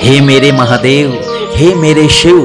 हे मेरे महादेव, हे मेरे शिव,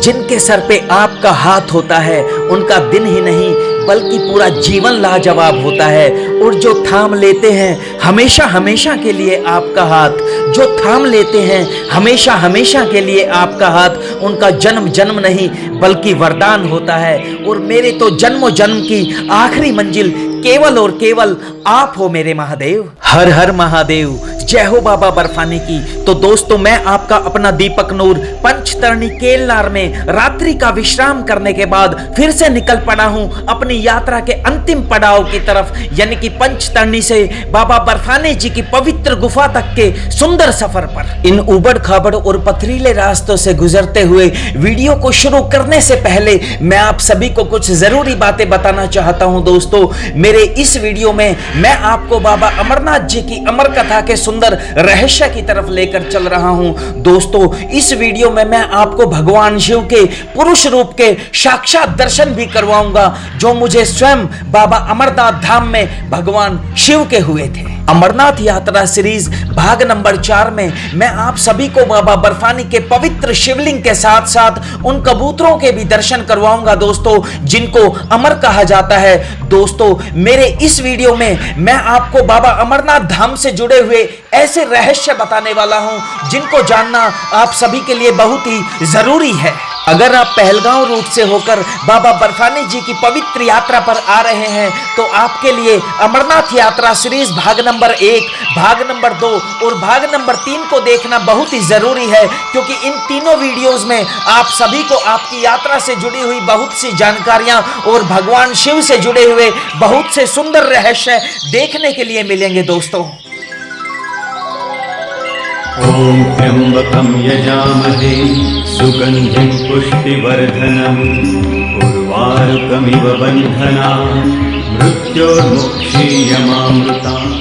जिनके सर पे आपका हाथ होता है उनका दिन ही नहीं बल्कि पूरा जीवन लाजवाब होता है। और जो थाम लेते हैं हमेशा हमेशा के लिए आपका हाथ, जो थाम लेते हैं हमेशा हमेशा के लिए आपका हाथ, उनका जन्म जन्म नहीं बल्कि वरदान होता है। और मेरे तो जन्मों जन्म की आखिरी मंजिल केवल और केवल आप हो मेरे महादेव। हर हर महादेव, जय हो बाबा बर्फानी की। तो दोस्तों, मैं आपका अपना दीपक नूर पंचतरणी केलनार में रात्रि का विश्राम करने के बाद फिर से निकल पड़ा हूं अपनी यात्रा के अंतिम पड़ाव की तरफ, यानी कि पंचतरणी से बाबा बर्फानी जी की पवित्र गुफा तक के सुंदर सफर पर। इन उबड़ खाबड़ और पथरीले रास्तों से गुजरते हुए वीडियो को शुरू करने से पहले मैं आप सभी को कुछ जरूरी बातें बताना चाहता हूं। दोस्तों, मेरे इस वीडियो में मैं आपको बाबा अमरनाथ जी की अमर कथा के सुंदर रहस्य की तरफ लेकर चल रहा हूं। दोस्तों, इस वीडियो में मैं आपको भगवान शिव के पुरुष रूप के साक्षात दर्शन भी करवाऊंगा जो मुझे स्वयं बाबा अमरनाथ धाम में भगवान शिव के हुए थे। अमरनाथ यात्रा सीरीज भाग नंबर 4 में मैं आप सभी को बाबा बर्फानी के पवित्र शिवलिंग के साथ साथ उन कबूतरों के भी दर्शन करवाऊंगा दोस्तों, जिनको अमर कहा जाता है। दोस्तों, मेरे इस वीडियो में मैं आपको बाबा अमरनाथ धाम से जुड़े हुए ऐसे रहस्य बताने वाला हूं जिनको जानना आप सभी के लिए बहुत ही जरूरी है। अगर आप पहलगांव रूट से होकर बाबा बर्फानी जी की पवित्र यात्रा पर आ रहे हैं तो आपके लिए अमरनाथ यात्रा सीरीज भाग नंबर 1, भाग नंबर 2 और भाग नंबर 3 को देखना बहुत ही जरूरी है, क्योंकि इन तीनों वीडियोस में आप सभी को आपकी यात्रा से जुड़ी हुई बहुत सी जानकारियां और भगवान शिव से जुड़े हुए बहुत से सुंदर रहस्य देखने के लिए मिलेंगे दोस्तों। ॐ त्र्यम्बकं यजामहे सुगन्धिं पुष्टिवर्धनम् उर्वारुकमिव बन्धनान् मृत्योर्मुक्षीयमामृतात्।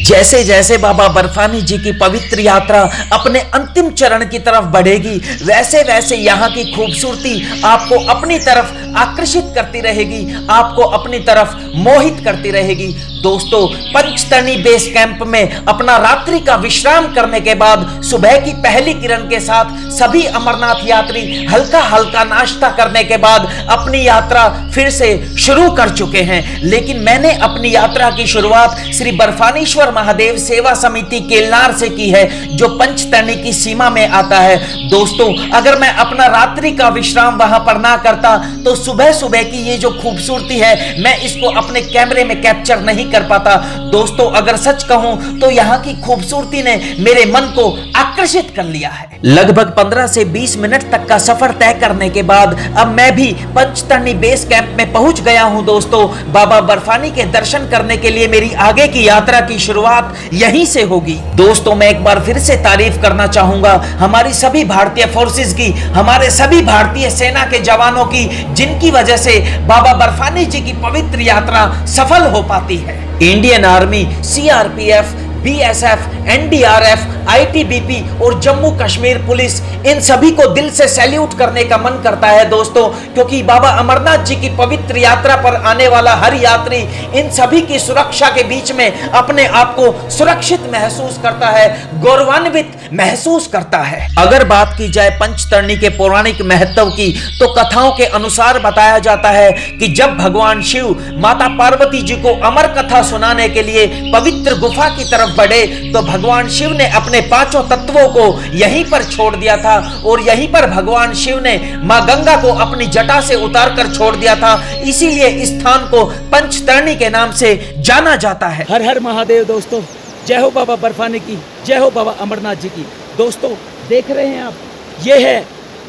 जैसे जैसे बाबा बर्फानी जी की पवित्र यात्रा अपने अंतिम चरण की तरफ बढ़ेगी वैसे वैसे यहाँ की खूबसूरती आपको अपनी तरफ आकर्षित करती रहेगी, आपको अपनी तरफ मोहित करती रहेगी। दोस्तों, पंचतरणी बेस कैंप में अपना रात्रि का विश्राम करने के बाद सुबह की पहली किरण के साथ सभी अमरनाथ यात्री हल्का हल्का नाश्ता करने के बाद अपनी यात्रा फिर से शुरू कर चुके हैं। लेकिन मैंने अपनी यात्रा की शुरुआत श्री बर्फानीश्वर महादेव सेवा समिति केलनार से की है, जो पंचतरणी की सीमा में आता है। दोस्तों, अगर मैं अपना रात्रि का विश्राम वहां पर ना करता तो सुबह सुबह की ये जो खूबसूरती है मैं इसको अपने कैमरे में कैप्चर नहीं कर पाता। दोस्तों, अगर सच कहूं तो यहाँ की खूबसूरती ने मेरे मन को आकर्षित कर लिया है। लगभग 15 से 20 मिनट तक का सफर तय करने के बाद अब मैं भी पंचतरणी बेस कैंप में पहुंच गया हूं दोस्तों। बाबा बर्फानी के दर्शन करने के लिए मेरी आगे की यात्रा की शुरुआत यहीं से होगी। दोस्तों, मैं एक बार फिर से तारीफ करना चाहूंगा हमारी सभी भारतीय फोर्सेस की, हमारे सभी भारतीय सेना के जवानों की, जिनकी वजह से बाबा बर्फानी जी की पवित्र यात्रा सफल हो पाती है। Indian army, CRPF, BSF, NDRF, ITBP और जम्मू कश्मीर पुलिस, इन सभी को दिल से सैल्यूट करने का मन करता है दोस्तों, क्योंकि बाबा अमरनाथ जी की पवित्र यात्रा पर आने वाला हर यात्री इन सभी की सुरक्षा के बीच में अपने आप को सुरक्षित महसूस करता है, गौरवान्वित महसूस करता है। अगर बात की जाए पंचतरणी के पौराणिक महत्व की तो कथाओं के अनुसार बताया जाता है कि जब भगवान शिव माता पार्वती जी को अमर कथा सुनाने के लिए पवित्र गुफा की तरफ बढ़े तो भगवान शिव ने अपने पांचों तत्वों को यहीं पर छोड़ दिया था और यहीं पर भगवान शिव ने मां गंगा को अपनी जटा से उतारकर छोड़ दिया था। इसीलिए इस स्थान को पंचतरणी के नाम से जाना जाता है। हर हर महादेव दोस्तों, जय हो बाबा बर्फानी की, जय हो बाबा अमरनाथ जी की। दोस्तों, देख रहे हैं आप, ये है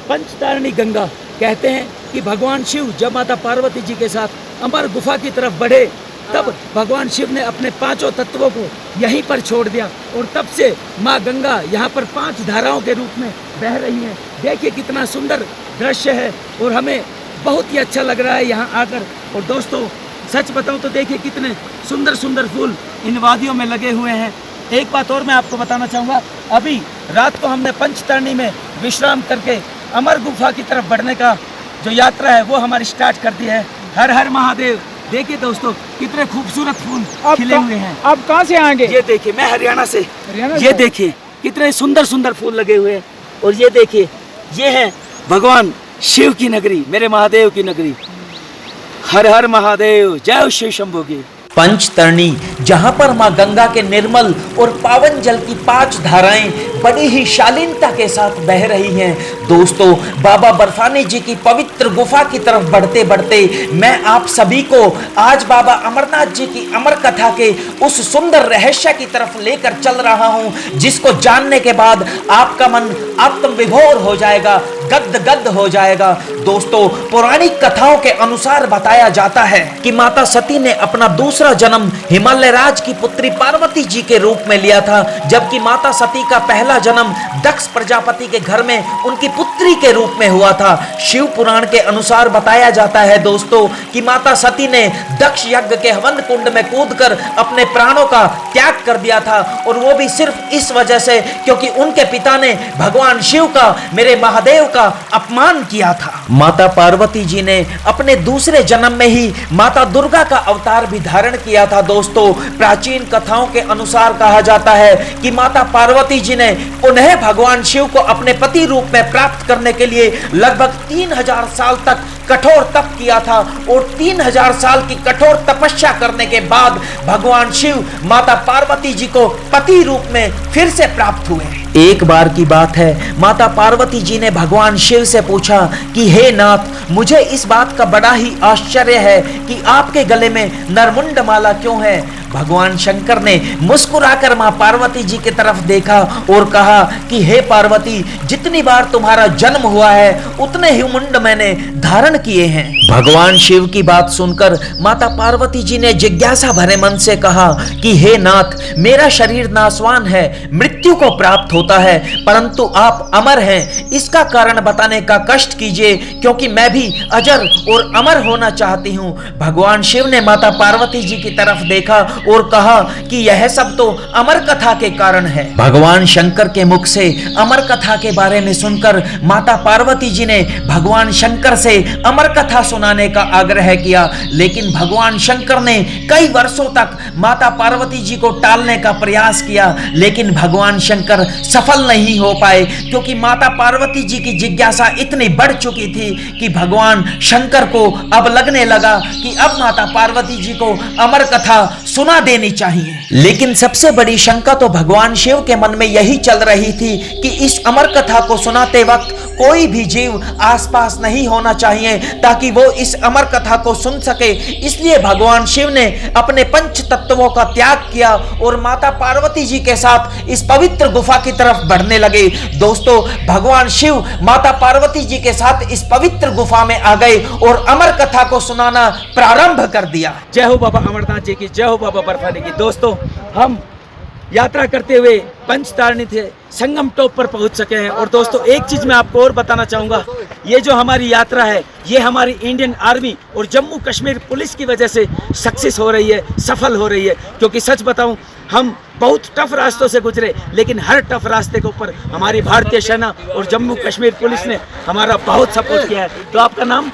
पंचतरणी गंगा। कहते हैं कि भगवान शिव जब माता पार्वती जी के साथ अमर गुफा की तरफ बढ़े तब भगवान शिव ने अपने पांचों तत्वों को यहीं पर छोड़ दिया और तब से माँ गंगा यहाँ पर 5 धाराओं के रूप में बह रही हैं। देखिए कितना सुंदर दृश्य है और हमें बहुत ही अच्छा लग रहा है यहाँ आकर। और दोस्तों, सच बताऊँ तो देखिए कितने सुंदर सुंदर फूल इन वादियों में लगे हुए हैं। एक बात और मैं आपको बताना चाहूँगा, अभी रात को हमने पंचतरणी में विश्राम करके अमर गुफा की तरफ बढ़ने का जो यात्रा है वो हमारी स्टार्ट कर दी है। हर हर महादेव। देखिए दोस्तों, कितने खूबसूरत फूल खिले हुए हैं। आप कहाँ से आएंगे? ये देखिए, मैं हरियाणा से। ये देखिए कितने सुंदर सुंदर फूल लगे हुए हैं। और ये देखिए, ये है भगवान शिव की नगरी, मेरे महादेव की नगरी। हर हर महादेव, जय शिव शंभू की। पंचतरणी, जहां पर मां गंगा के निर्मल और पावन जल की 5 धाराएं बड़ी ही शालीनता के साथ बह रही हैं। दोस्तों, बाबा बर्फानी जी की पवित्र गुफा की तरफ बढ़ते बढ़ते मैं आप सभी को आज बाबा अमरनाथ जी की अमर कथा के उस सुंदर रहस्य की तरफ लेकर चल रहा हूं, जिसको जानने के बाद आपका मन आत्मविभोर हो जाएगा, गद गद हो जाएगा। दोस्तों, पौराणिक कथाओं के अनुसार बताया जाता है कि माता सती ने अपना दूसरा जन्म हिमालय राज की पुत्री पार्वती जी के रूप में लिया था, जबकि माता सती का पहला जन्म दक्ष प्रजापति के घर में उनकी पुत्री के रूप में हुआ था। शिव पुराण के अनुसार बताया जाता है दोस्तों कि माता सती ने दक्ष यज्ञ के हवन कुंड में कूदकर अपने प्राणों का त्याग कर दिया था, और वो भी सिर्फ इस वजह से क्योंकि उनके पिता ने भगवान शिव का, मेरे महादेव का अपमान किया था। माता पार्वती जी ने अपने दूसरे जन्म में ही माता दुर्गा का अवतार भी धारण किया था। दोस्तों, प्राचीन कथाओं के अनुसार कहा जाता है कि माता पार्वती जी ने पुनः भगवान शिव को अपने पति रूप में प्राप्त करने के लिए लगभग 3000 साल तक कठोर तप किया था, और 3000 साल की कठोर तपस्या करने के बाद भगवान शिव माता पार्वती जी को पति रूप में फिर से प्राप्त हुए। एक बार की बात है, माता पार्वती जी ने भगवान शिव से पूछा कि हे नाथ, मुझे इस बात का बड़ा ही आश्चर्य है कि आपके गले में नरमुंड माला क्यों है। भगवान शंकर ने मुस्कुराकर मां पार्वती जी की तरफ देखा और कहा कि हे पार्वती, जितनी बार तुम्हारा जन्म हुआ है उतने ही मुंड मैंने धारण किए हैं। भगवान शिव की बात सुनकर माता पार्वती जी ने जिज्ञासा भरे मन से कहा कि हे नाथ, मेरा शरीर नासवान है, मृत्यु को प्राप्त होता है, परंतु आप अमर हैं, इसका कारण बताने का कष्ट कीजिए, क्योंकि मैं भी अजर और अमर होना चाहती हूँ। भगवान शिव ने माता पार्वती जी की तरफ देखा और कहा कि यह सब तो अमर कथा के कारण है। भगवान शंकर के मुख से अमर कथा के बारे में सुनकर माता पार्वती जी ने भगवान शंकर से अमर कथा सुनाने का आग्रह किया, लेकिन भगवान शंकर ने कई वर्षों तक माता पार्वती जी को टालने का प्रयास किया, लेकिन भगवान शंकर सफल नहीं हो पाए, क्योंकि माता पार्वती जी की जिज्ञासा इतनी बढ़ चुकी थी कि भगवान शंकर को अब लगने लगा कि अब माता पार्वती जी को अमर कथा सुना देनी चाहिए। लेकिन सबसे बड़ी शंका तो भगवान शिव के मन में यही चल रही थी कि इस अमर कथा को सुनाते वक्त कोई भी जीव आसपास नहीं होना चाहिए, ताकि वो इस अमर कथा को सुन सके। इसलिए भगवान शिव ने अपने पंच तत्वों का त्याग किया और माता पार्वती जी के साथ इस पवित्र गुफा की तरफ बढ़ने लगे। दोस्तों, भगवान शिव माता पार्वती जी के साथ इस पवित्र गुफा में आ गए और अमर कथा को सुनाना प्रारंभ कर दिया। जय हो बाबा अमरनाथ जी की, जय हो बाबा बर्फानी की। दोस्तों, हम यात्रा करते हुए पंचतारणी थे संगम टॉप पर पहुंच सके हैं। और दोस्तों, एक चीज मैं आपको और बताना चाहूंगा, ये जो हमारी यात्रा है ये हमारी इंडियन आर्मी और जम्मू कश्मीर पुलिस की वजह से सक्सेस हो रही है, सफल हो रही है। क्योंकि सच बताऊं, हम बहुत टफ रास्तों से गुजरे, लेकिन हर टफ रास्ते के ऊपर हमारी भारतीय सेना और जम्मू कश्मीर पुलिस ने हमारा बहुत सपोर्ट किया है। तो आपका नाम?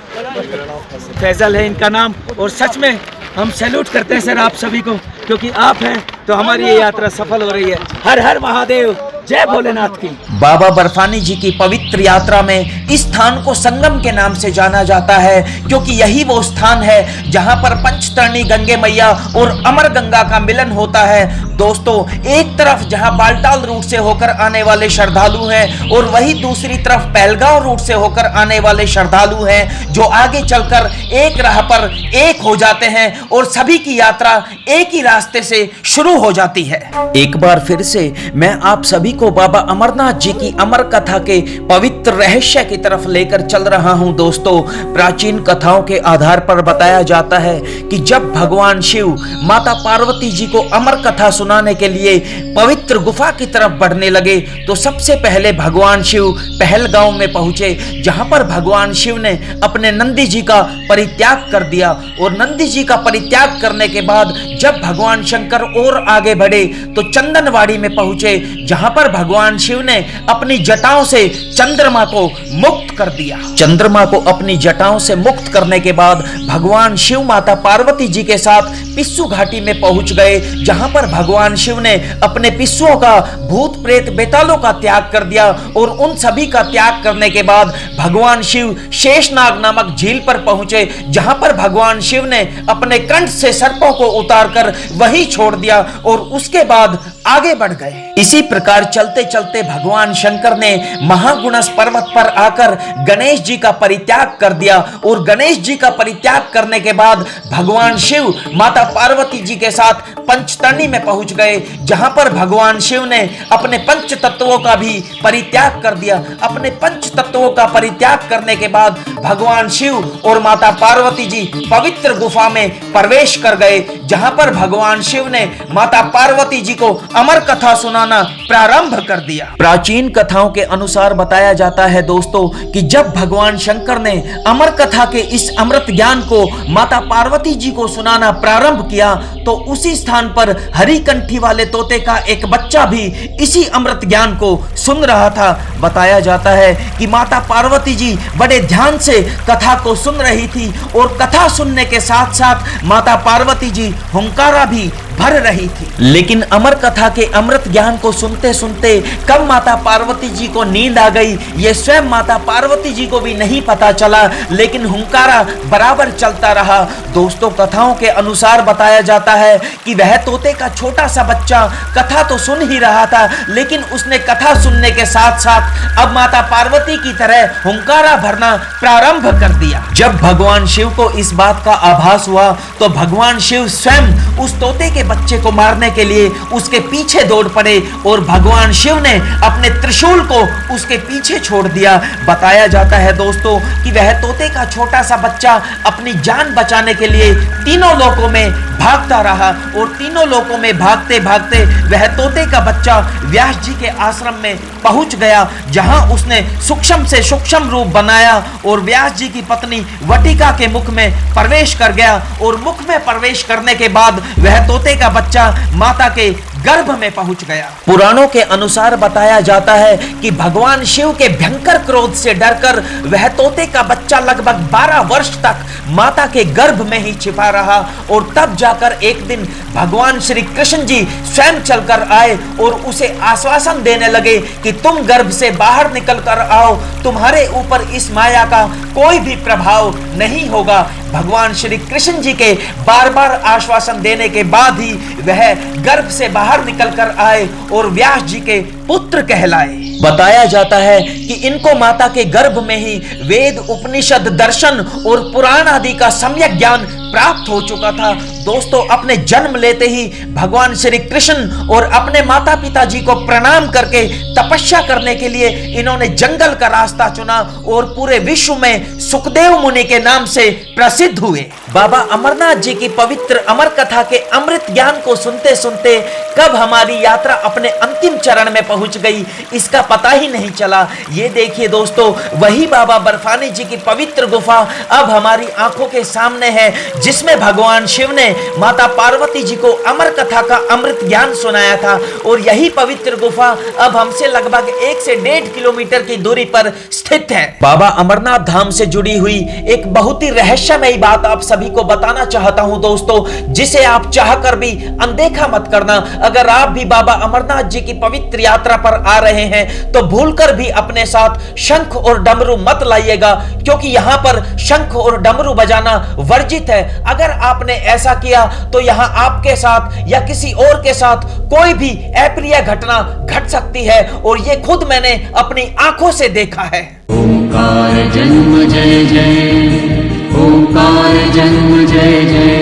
फैजल है इनका नाम, और सच में हम सैल्यूट करते हैं सर आप सभी को, क्योंकि आप हैं तो हमारी ये यात्रा सफल हो रही है। हर हर महादेव, जय भोलेनाथ की। बाबा बर्फानी जी की पवित्र यात्रा में इस स्थान को संगम के नाम से जाना जाता है, क्योंकि यही वो स्थान है जहां पर पंचतरणी गंगे मैया और अमर गंगा का मिलन होता है। दोस्तों, एक तरफ जहां बालटाल रूट से होकर आने वाले श्रद्धालु हैं, और वही दूसरी तरफ पहलगांव रूट से होकर आने वाले श्रद्धालु हैं, जो आगे चलकर एक राह पर एक हो जाते हैं और सभी की यात्रा एक ही रास्ते से शुरू हो जाती है। एक बार फिर से मैं आप सभी को बाबा अमरनाथ जी की अमर कथा के पवित्र रहस्य की तरफ लेकर चल रहा हूं। दोस्तों, प्राचीन कथाओं के आधार पर बताया जाता है कि जब भगवान शिव माता पार्वती जी को अमर कथा सुनाने के लिए पवित्र गुफा की तरफ बढ़ने लगे, तो सबसे पहले भगवान शिव पहलगांव में पहुंचे, जहां पर भगवान शिव ने अपने नंदी जी का परित्याग कर दिया। और नंदी जी का परित्याग करने के बाद जब भगवान शंकर और आगे बढ़े तो चंदनवाड़ी में पहुंचे, जहां पर भगवान शिव ने अपनी जटाओं से चंद्रमा को मुक्त कर दिया। चंद्रमा को अपनी जटाओं से मुक्त करने के बाद भगवान शिव माता पार्वती जी के साथ पिस्सू घाटी में पहुंच गए, जहां पर भगवान भगवान शिव ने अपने पिस्सुओं का, भूत प्रेत बेतालों का त्याग कर दिया और उन सभी का त्याग करने के बाद भगवान शिव शेषनाग नामक झील पर पहुंचे, जहां पर भगवान शिव ने अपने कंठ से सर्पों को उतारकर वहीं छोड़ दिया और उसके बाद आगे बढ़ गए। इसी प्रकार चलते चलते भगवान शंकर ने महागुणस पर्वत पर आकर गणेश जी का परित्याग कर दिया और गणेश जी का परित्याग करने के बाद भगवान शिव माता पार्वती जी के साथ पंचतरणी में पहुंच गए, जहां पर भगवान शिव ने अपने पंच तत्वों का भी परित्याग कर दिया। अपने पंच तत्वों का परित्याग करने के बाद भगवान शिव और माता पार्वती जी पवित्र गुफा में प्रवेश कर गए, जहां पर भगवान शिव ने माता पार्वती जी को अमर कथा सुनाना प्रारंभ कर दिया। प्राचीन कथाओं के अनुसार बताया जाता है दोस्तों कि जब भगवान शंकर ने अमर कथा के इस अमृत ज्ञान को माता पार्वती जी को सुनाना प्रारंभ किया तो उसी स्थान पर हरिकंठी वाले तोते का एक बच्चा भी इसी अमृत ज्ञान को सुन रहा था। बताया जाता है कि माता पार्वती जी बड़े ध्यान से कथा को सुन रही थी और कथा सुनने के साथ साथ माता पार्वती जी हुंकारा भी भर रही थी। लेकिन अमर कथा के अमृत ज्ञान को सुनते सुनते कब माता पार्वती जी को नींद आ गई ये स्वयं माता पार्वती जी को भी नहीं पता चला, लेकिन हुंकारा बराबर चलता रहा। दोस्तों कथाओं के अनुसार बताया जाता है कि वह तोते का छोटा सा बच्चा कथा तो सुन ही रहा था, लेकिन उसने कथा सुनने के साथ साथ अब माता पार्वती की तरह हुंकारा भरना प्रारंभ कर दिया। जब भगवान शिव को इस बात का आभास हुआ तो भगवान शिव स्वयं उस तोते के बच्चे को मारने के लिए उसके पीछे दौड़ पड़े और भगवान शिव ने अपने त्रिशूल को उसके पीछे छोड़ दिया। बताया जाता है दोस्तों कि वह तोते का छोटा सा बच्चा अपनी जान बचाने के लिए तीनों लोकों में भागता रहा और तीनों लोकों में भागते भागते वह तोते का बच्चा व्यास जी के आश्रम में पहुंच गया, जहां उसने सूक्ष्म से सूक्ष्म रूप बनाया और व्यास जी की पत्नी वटिका के मुख में प्रवेश कर गया और मुख में प्रवेश करने के बाद वह तोते का बच्चा माता के गर्भ में पहुंच गया। पुराणों के अनुसार बताया जाता है कि भगवान शिव के भयंकर क्रोध से डरकर वह तोते का बच्चा लगभग 12 वर्ष तक माता के गर्भ में ही छिपा रहा और तब जाकर एक दिन भगवान श्री कृष्ण जी स्वयं चलकर आए और उसे आश्वासन देने लगे कि तुम गर्भ से बाहर निकल कर आओ, तुम्हारे ऊपर इस माया का कोई भी प्रभाव नहीं होगा। भगवान श्री कृष्ण जी के बार बार आश्वासन देने के बाद ही वह गर्भ से बाहर निकल कर आए और व्यास जी के पुत्र कहलाए। बताया जाता है कि इनको माता के गर्भ में ही वेद, उपनिषद, दर्शन और पुराण आदि का सम्यक ज्ञान प्राप्त हो चुका था। दोस्तों अपने जन्म लेते ही भगवान श्री कृष्ण और अपने माता पिता जी को प्रणाम करके तपस्या करने के लिए इन्होंने जंगल का रास्ता चुना और पूरे विश्व में सुखदेव मुनि के नाम से प्रसिद्ध हुए। बाबा अमरनाथ जी की पवित्र अमर कथा के अमृत ज्ञान को सुनते सुनते कब हमारी यात्रा अपने अंतिम चरण में पहुंच गई इसका पता ही नहीं चला। ये देखिए दोस्तों वही बाबा बर्फानी जी की पवित्र गुफा अब हमारी आंखों के सामने है, जिसमें भगवान शिव ने माता पार्वती जी को अमर कथा का अमृत ज्ञान सुनाया था और यही पवित्र गुफा अब हमसे लगभग 1 से 1.5 किलोमीटर की दूरी पर स्थित है। बाबा अमरनाथ धाम से जुड़ी हुई एक बहुत ही रहस्यमयी बात आप सभी को बताना चाहता हूं दोस्तों, जिसे आप चाहकर भी अनदेखा मत करना। अगर आप भी बाबा अमरनाथ जी की पवित्र यात्रा पर आ रहे हैं तो भूलकर भी अपने साथ शंख और डमरू मत लाइएगा, क्योंकि यहाँ पर शंख और डमरू बजाना वर्जित है। अगर आपने ऐसा किया तो यहाँ आपके साथ या किसी और के साथ कोई भी अप्रिय घटना घट सकती है और ये खुद मैंने अपनी आंखों से देखा है। ओंकार जन्म जय जय, ओंकार जन्म जय जय,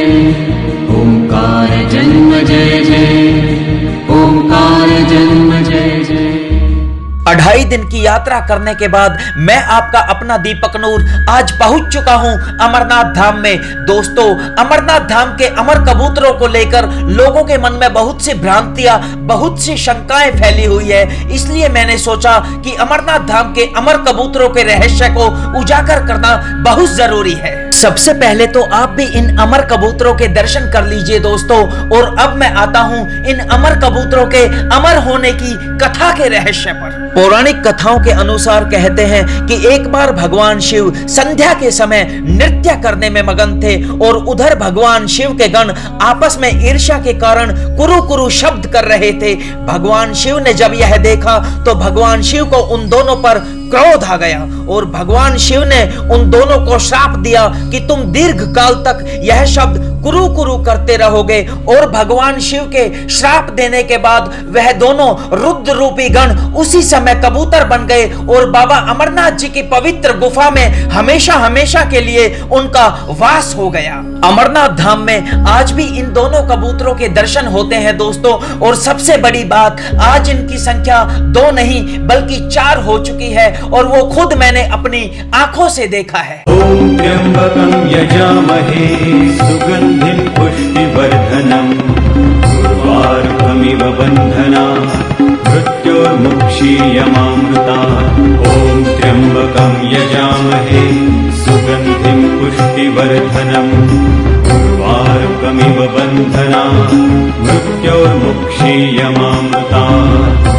ओंकार जन्म जय जय, ओंकार जन्म जय जय। 2.5 दिन की यात्रा करने के बाद मैं आपका अपना दीपक नूर आज पहुंच चुका हूं अमरनाथ धाम में। दोस्तों अमरनाथ धाम के अमर कबूतरों को लेकर लोगों के मन में बहुत सी भ्रांतियां, बहुत सी शंकाएं फैली हुई है, इसलिए मैंने सोचा कि अमरनाथ धाम के अमर कबूतरों के रहस्य को उजागर करना बहुत जरूरी है। सबसे पहले तो आप भी इन अमर कबूतरों के दर्शन कर लीजिए दोस्तों। और अब मैं आता हूं इन अमर कबूतरों के अमर होने की कथा के रहस्य पर। पौराणिक कथाओं के अनुसार कहते हैं कि एक बार भगवान शिव संध्या के समय नृत्य करने में मगन थे और उधर भगवान शिव के गण आपस में ईर्ष्या के कारण कुरु कुरु शब्द कर रहे थे। भगवान शिव ने जब यह देखा तो भगवान शिव को उन दोनों पर क्रोध आ गया और भगवान शिव ने उन दोनों को श्राप दिया कि तुम दीर्घ काल तक यह शब्द कुरु कुरु करते रहोगे। और भगवान शिव के श्राप देने के बाद वह दोनों रुद्र रूपी गण उसी समय कबूतर बन गए और बाबा अमरनाथ जी की पवित्र गुफा में हमेशा हमेशा के लिए उनका वास हो गया। अमरनाथ धाम में आज भी इन दोनों कबूतरों के दर्शन होते हैं दोस्तों। और सबसे बड़ी बात, आज इनकी संख्या 2 नहीं बल्कि 4 हो चुकी है और वो खुद मैंने अपनी आंखों से देखा है। ॐ त्र्यम्बकं यजामहे सुगन्धिं पुष्टिवर्धनम् उर्वारुकमिव बन्धनात् मृत्योर्मुक्षीयमामृतात्। ॐ त्र्यम्बकं यजामहे सुगन्धिं पुष्टिवर्धनम् उर्वारुकमिव बन्धनात् मृत्योर्मुक्षीयमामृतात्।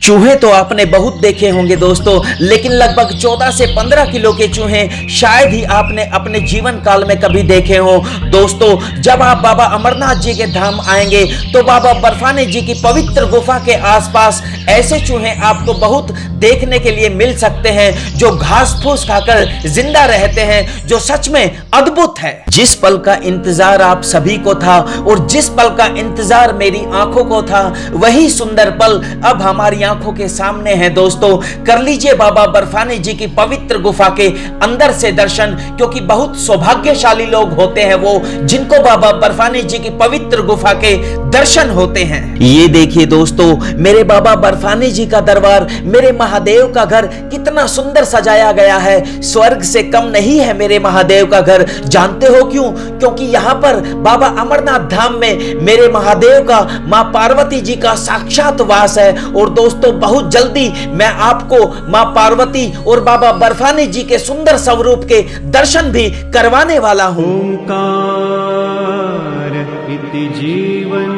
चूहे तो आपने बहुत देखे होंगे दोस्तों, लेकिन लगभग 14 से 15 किलो के चूहे शायद ही आपने अपने जीवन काल में कभी देखे हो। दोस्तों, जब आप बाबा अमरनाथ जी के धाम आएंगे तो बाबा बर्फानी जी की पवित्र गुफा के आसपास ऐसे चूहे आपको बहुत देखने के लिए मिल सकते हैं जो घास फूस खाकर जिंदा रहते हैं, जो सच में अद्भुत है। जिस पल का इंतजार आप सभी को था और जिस पल का इंतजार मेरी आंखों को था, वही सुंदर पल अब हमारी आंखों के सामने है दोस्तों। कर लीजिए बाबा बर्फानी जी की पवित्र गुफा के अंदर से दर्शन, क्योंकि बहुत सौभाग्यशाली लोग होते हैं वो जिनको बाबा बर्फानी जी की पवित्र गुफा के दर्शन होते हैं। ये देखिए दोस्तों, मेरे बाबा बर्फानी जी का दरबार, मेरे महादेव का घर कितना सुंदर सजाया गया है। स्वर्ग से कम नहीं है मेरे महादेव का घर। जानते हो क्यों? क्योंकि यहाँ पर बाबा अमरनाथ धाम में मेरे महादेव का माँ पार्वती जी का साक्षात वास है। और दोस्तों, बहुत जल्दी मैं आपको माँ पार्वती और बाबा बर्फानी जी के सुंदर स्वरूप के दर्शन भी करवाने वाला हूँ। ओंकार इति जीवन,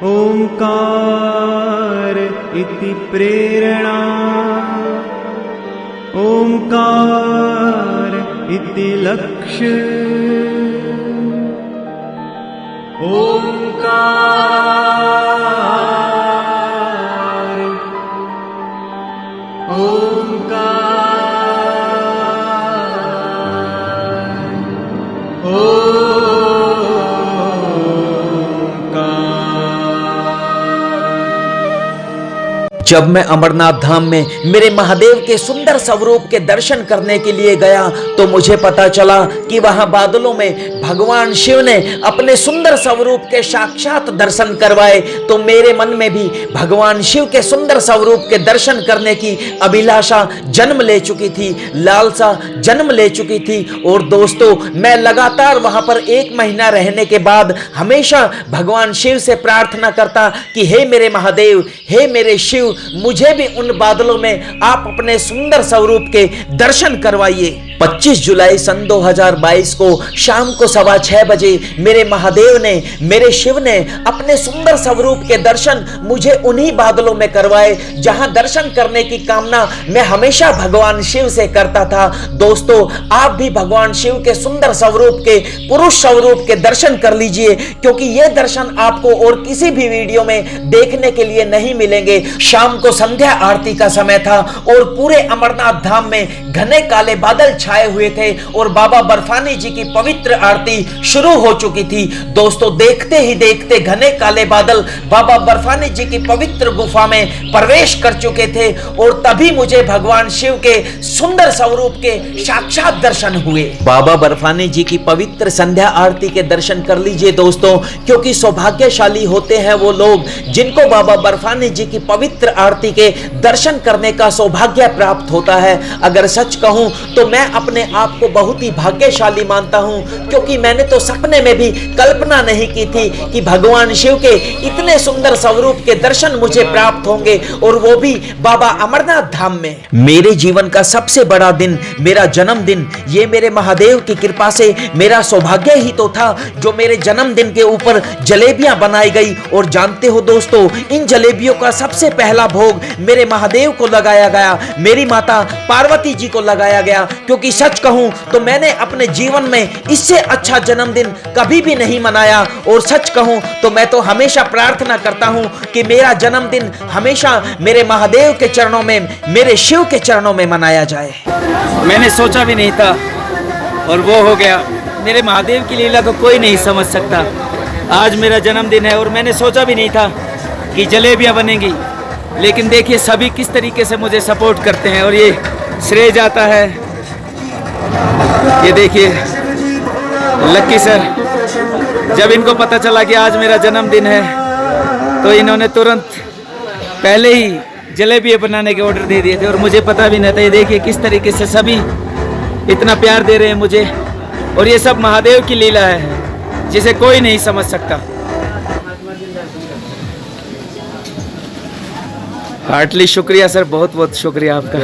ओंकार इति प्रेरणा, ओंकार इति लक्ष्य, ओंकार, ओंकार, जब मैं अमरनाथ धाम में मेरे महादेव के सुंदर स्वरूप के दर्शन करने के लिए गया तो मुझे पता चला कि वहां बादलों में भगवान शिव ने अपने सुंदर स्वरूप के साक्षात दर्शन करवाए। तो मेरे मन में भी भगवान शिव के सुंदर स्वरूप के दर्शन करने की अभिलाषा जन्म ले चुकी थी, लालसा जन्म ले चुकी थी। और दोस्तों, मैं लगातार वहां पर 1 महीना रहने के बाद हमेशा भगवान शिव से प्रार्थना करता कि हे मेरे महादेव, हे मेरे शिव, मुझे भी उन बादलों में आप अपने सुंदर स्वरूप के दर्शन करवाइए। 25 जुलाई सन 2022 को शाम को 6:15 बजे मेरे महादेव ने, मेरे शिव ने अपने सुंदर स्वरूप के दर्शन मुझे उन्हीं बादलों में करवाए जहां दर्शन करने की कामना मैं हमेशा भगवान शिव से करता था। दोस्तों, आप भी भगवान शिव के सुंदर स्वरूप के, पुरुष स्वरूप के दर्शन कर लीजिए, क्योंकि ये दर्शन आपको और किसी भी वीडियो में देखने के लिए नहीं मिलेंगे। शाम को संध्या आरती का समय था और पूरे अमरनाथ धाम में घने काले बादल छाए हुए थे और बाबा बर्फानी जी की पवित्र आरती शुरू हो चुकी थी। दोस्तों, देखते ही देखते घने काले बादल बाबा बर्फानी जी की पवित्र गुफा में प्रवेश कर चुके थे और तभी मुझे भगवान शिव के सुंदर स्वरूप के साक्षात दर्शन हुए। बाबा बर्फानी जी की पवित्र संध्या आरती के दर्शन कर लीजिए दोस्तों, क्योंकि सौभाग्यशाली होते हैं वो लोग जिनको बाबा बर्फानी जी की पवित्र आरती के दर्शन करने का सौभाग्य प्राप्त होता है। अगर सच कहूं तो मैं अपने आप को बहुत ही भाग्यशाली मानता हूँ, क्योंकि मैंने तो सपने में भी कल्पना नहीं की थी कि भगवान शिव के इतने सुंदर स्वरूप के दर्शन मुझे प्राप्त होंगे, और वो भी बाबा अमरनाथ धाम में। मेरे जीवन का सबसे बड़ा दिन मेरा जन्मदिन, ये मेरे महादेव की कृपा से मेरा सौभाग्य ही तो था जो मेरे जन्मदिन के ऊपर जलेबियां बनाई गई। और जानते हो दोस्तों, इन जलेबियों का सबसे पहला भोग मेरे महादेव को लगाया गया, मेरी माता पार्वती जी को लगाया गया, क्योंकि सच कहूं तो मैंने अपने जीवन में इससे अच्छा जन्मदिन कभी भी नहीं मनाया। और सच कहूं तो मैं तो हमेशा प्रार्थना करता हूं कि मेरा जन्मदिन हमेशा मेरे महादेव के चरणों में, मेरे शिव के चरणों में मनाया जाए। मैंने सोचा भी नहीं था और वो हो गया। मेरे महादेव की लीला को कोई नहीं समझ सकता। आज मेरा जन्मदिन है और मैंने सोचा भी नहीं था कि जलेबियां बनेंगी, लेकिन देखिए सभी किस तरीके से मुझे सपोर्ट करते हैं और ये श्रेय जाता है। ये देखिए लक्की सर, जब इनको पता चला कि आज मेरा जन्मदिन है तो इन्होंने तुरंत पहले ही जलेबियां बनाने के ऑर्डर दे दिए थे और मुझे पता भी नहीं था। ये देखिए किस तरीके से सभी इतना प्यार दे रहे हैं मुझे, और ये सब महादेव की लीला है जिसे कोई नहीं समझ सकता। हार्टली शुक्रिया सर, बहुत बहुत शुक्रिया आपका।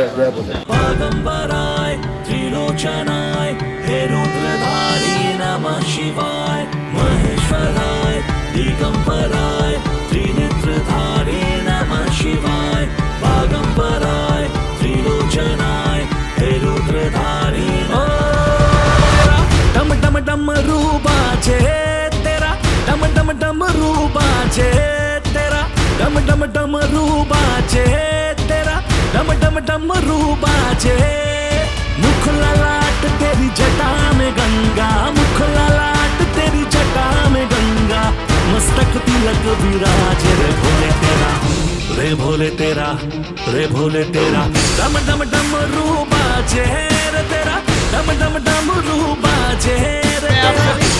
मुख ललाट तेरी जटा में गंगा, मुख ललाट तेरी जटा में गंगा, मस्तक तिलक विराज रे भोले तेरा, रे भोले तेरा, रे भोले तेरा। डम डम डम बाजे रे तेरा, डम डम डम बाजे रे तेरा,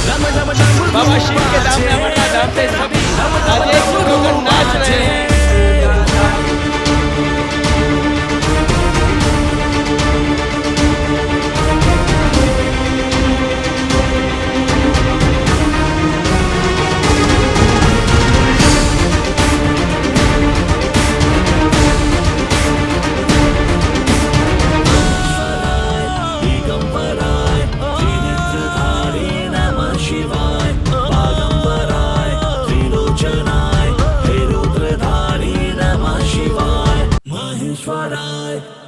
डम डम डम बाबा शिव के धाम में अमरनाथ धाम पे सभी आज एक जुट होकर नाच रहे हैं।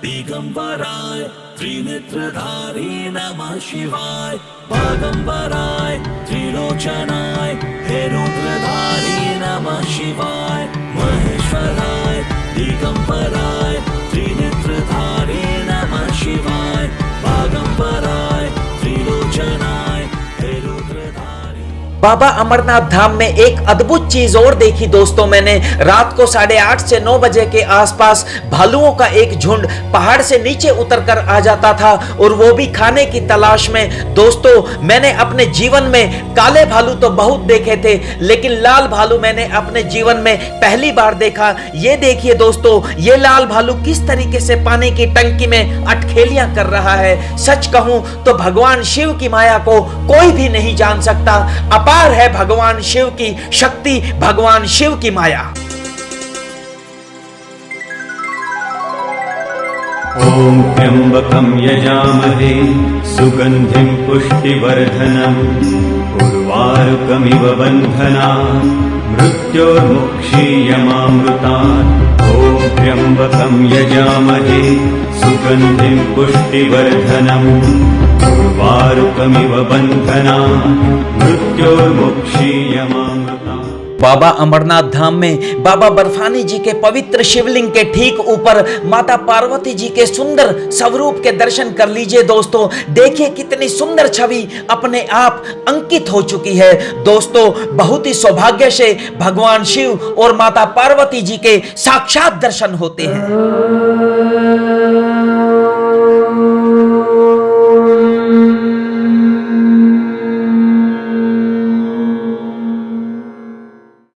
दिगंबराय त्रिनेत्रधारी नमः शिवाय, बागंबराय त्रिलोचनाय हे रुद्रधारी नमः शिवाय, महेश्वराय दिगंबराय त्रिनेत्रधारी नमः शिवाय, बागंबराय त्रिलोचनाय हे रुद्रधारी। बाबा अमरनाथ धाम में एक अद्भुत चीज और देखी दोस्तों मैंने। रात को 8:30 से 9 बजे के आसपास भालुओं का एक झुंड पहाड़ से नीचे उतरकर आ जाता था, और वो भी खाने की तलाश में। दोस्तों मैंने अपने जीवन में काले भालू तो बहुत देखे थे, लेकिन लाल भालू मैंने अपने जीवन में पहली बार देखा। ये देखिए दोस्तों, ये लाल भालू किस तरीके से पानी की टंकी में अटखेलियां कर रहा है। सच कहूं तो भगवान शिव की माया को कोई भी नहीं जान सकता। अपार है भगवान शिव की शक्ति, भगवान शिव की माया। ॐ त्र्यम्बकं यजामहे सुगन्धिं पुष्टिवर्धनम् उर्वारुकमिव बन्धनात् मृत्योर्मुक्षीयमामृतात्। ॐ त्र्यम्बकं यजामहे सुगन्धिं पुष्टिवर्धनम् उर्वारुकमिव बन्धनात् मृत्योर्मुक्षीयमामृतात्। बाबा अमरनाथ धाम में बाबा बर्फानी जी के पवित्र शिवलिंग के ठीक ऊपर माता पार्वती जी के सुंदर स्वरूप के दर्शन कर लीजिए दोस्तों। देखिए कितनी सुंदर छवि अपने आप अंकित हो चुकी है दोस्तों। बहुत ही सौभाग्य से भगवान शिव और माता पार्वती जी के साक्षात दर्शन होते हैं।